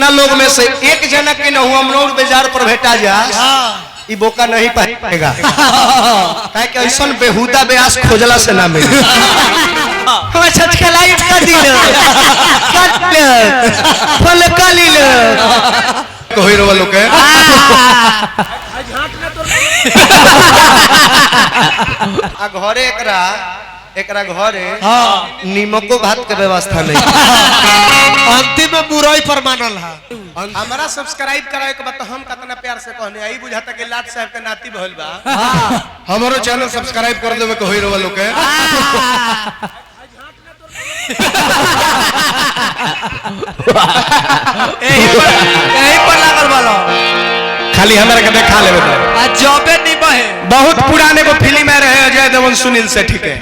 ना लोग में से एक जना के न हुआ मनोर बाजार पर भेटा जा ई बोका नहीं पाएगा काहे कि ऐसा बेहुदा ब्यास खोजला से ना मिले हम छछकलाई का दिल कट फल कालिल कोई रो लोग के आ घरे एकरा घरे नीमको भात के व्यवस्था नहीं अंतिम में बुराई पर मानल है। हमारा सब्सक्राइब कराए के बाद हम कितना प्यार से कहने आई बुझाता कि लाट साहब के नाती भइल बा हमारो चैनल सब्सक्राइब कर देबे कोई रो लोग के यही पर लागल वाला खाली हमरा के देखा लेबे आ जॉबे नहीं बहे बहुत पुराने को फिल्म में रहे अजय देवगन सुनील से ठीक है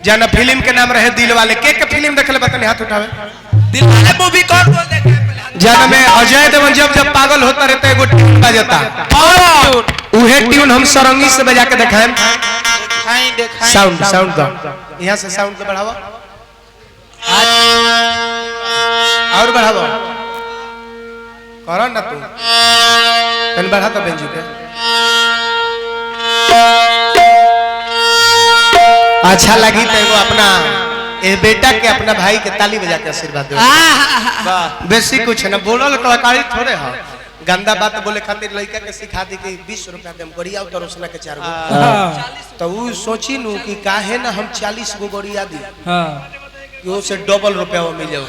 जाना फिल्म के नाम रहे दिल वाले के फिल्म देखले बताने हाथ उठावे दिल वाले मूवी कौन बोल देखे जाना में अजय देवगन जब पागल होता रहता एगो ट्यून बजाता उहे ट्यून हम सरंगी से बजा के दिखाएं साउंड दो यहां से साउंड को बढ़ाओ और बढ़ाओ करो ना तू तन बढ़ा तो बेंजू के अच्छा लगी तो एगो अपना ए बेटा के अपना भाई के ताली बजा के आशीर्वाद दे बेसी कुछ ना बोलल कलाकारी थोड़े है गंदा बात बोले खातिर लड़का के सिखा दी कि 20 रुपया देम गोड़िया तो रोशना के 4 गो तो वो सोची नु कि काहे ना हम 40 गो गोड़िया दी यो से डबल रुपया वो मिल जाओ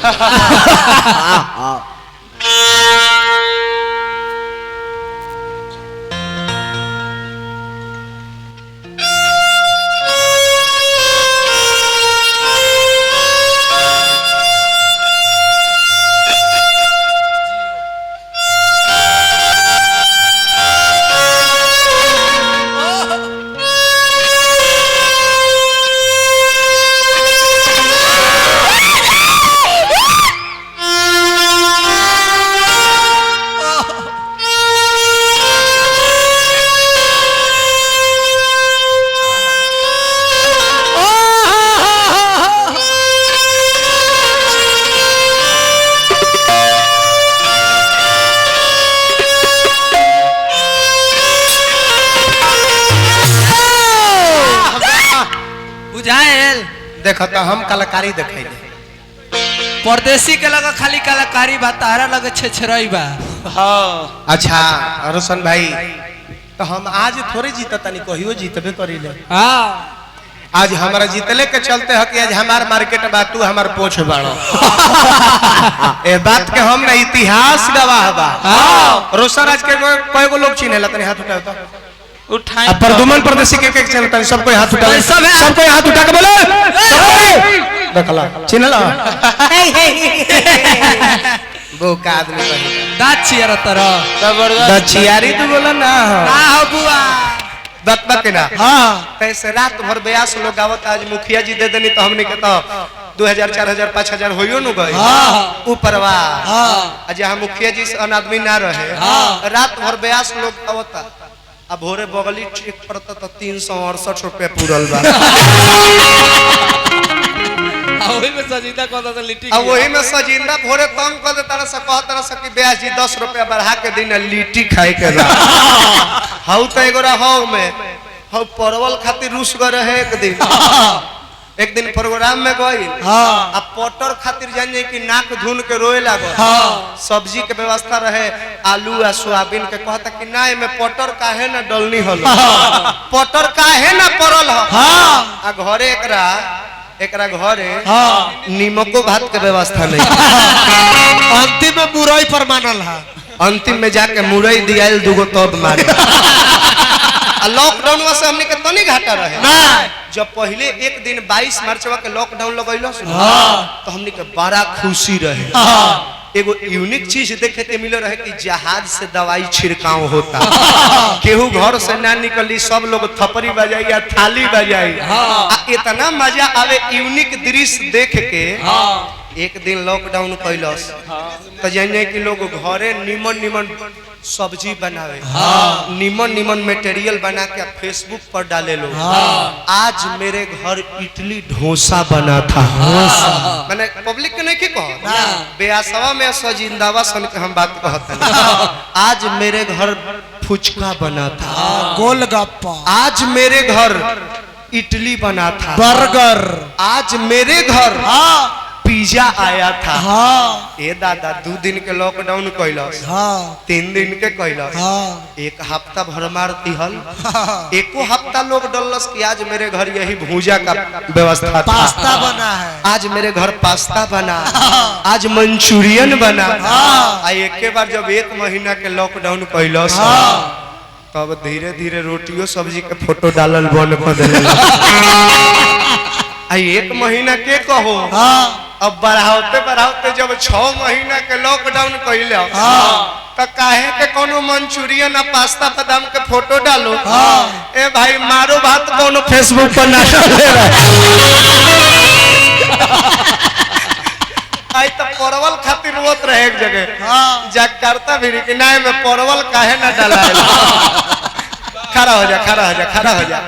देखा तो हम कलाकारी देखे परदेसी के लगा खाली कलाकारी बा तारा लगे छछरई बा अच्छा रोशन भाई तो हम आज थोड़े जीता तनी कहियो जीतबे करिले आज हमारा जीतले के चलते है कि आज हमार मार्केट बा तू हमार पोछ बाड़ो ए बात के हम ना इतिहास गवाह बा रोशन आज के कोई गो लोग चिन्हेला तनी हाथ उठाओ तो उठाए प्रदुमन परदेसी के चलता है सबको हाथ उठा सबको हाथ उठा के बोलो देखला चिन्हला बोका आदमी दाचियारा तरह जबरदस्त दचियारी तू बोला ना हो बुआ दत्ता के ना हां कैसे रात भर ब्यास लोग गावत आज मुखिया जी दे देनी तो हमने के तो 2000 4000 5000 होइयो न गई ऊपरवा आज हम मुखिया जी से अनादमी ना रहे रात भर ब्यास लोग गावत अब भोरे बगली ठीक पड़ता तो 368 रुपया पूरल बा वही में सजीदा कहता था लिट्टी अब वही में सजिंदा भोरे तंग कर देता रहा कहता रहा कि ब्यास जी 10 रुपया बढ़ा के दिन लिट्टी खाए के हाउ तो एगो रहो में हाउ परवल खातिर रूस गए रहे एक दिन प्रोग्राम में गई अब पटर खातिर जानिए कि नाक धुन के रोए लागो सब्जी के व्यवस्था रहे आलू आ सोयाबीन के कहता कि ना में पटर काहे ना डलनी हलो पटर काहे ना पड़ल हो आ घरे एकरा घरे नीमको भात के व्यवस्था नहीं अंतिम में बुराई पर मानल है। अंतिम में जाके मुरई दियाल दुगो तब मारे लॉकडाउन से हमने के तनी घाटा रहे ना जब पहले एक दिन 22 मार्च के लॉकडाउन लगैलो तो हमने के बड़ा खुशी रहे एगो यूनिक चीज देखे के मिले रहे कि जहाज से दवाई छिड़काव होता केहू घर से ना निकली सब लोग थपरी बजाई या थाली बजाई इतना मजा आवे यूनिक दृश्य देख के एक दिन लॉकडाउन कैलस तो जाने कि लोग घरे निमन निमन सब्जी बनावे, निमन निमन मटेरियल बना के फेसबुक पर डाले लोग। आज मेरे घर इडली डोसा बना था। मैंने पब्लिक के नहीं की कहा, बेआसवा में सजिंदावा सन के हम बात कहते हैं। आज मेरे घर फुचका बना था, गोलगप्पा, आज मेरे घर इडली बना था, बर्गर, आज मेरे घर पिज्जा आया था। ए दादा 2 दिन के लॉकडाउन कैलस, 3 दिन के कैलस, एक हफ्ता भर मार दिहल। एको हफ्ता लोग डलस कि आज मेरे घर यही भूजा का व्यवस्था था, पास्ता बना है, आज मेरे घर पास्ता बना, आज मंचूरियन बना। एक बार जब 1 महीना के लॉकडाउन कैलस तब धीरे धीरे रोटियों सब्जी के फोटो डालल बंद कर दिले। 1 महीना के कहो, अब बढ़ाते बढ़ाते जब 6 महीना के लॉकडाउन कैले तो काहे के कोनो मंचूरियन पास्ता बादाम के फोटो डालो। ए भाई मारो बात कोनो फेसबुक पर ना डाले आई तो परवल खातिर रोत रहे एक जगह जकार्ता भी कि नहीं में परवल काहे ना डाला। खड़ा हो जा, खड़ा हो जा, खड़ा हो जा।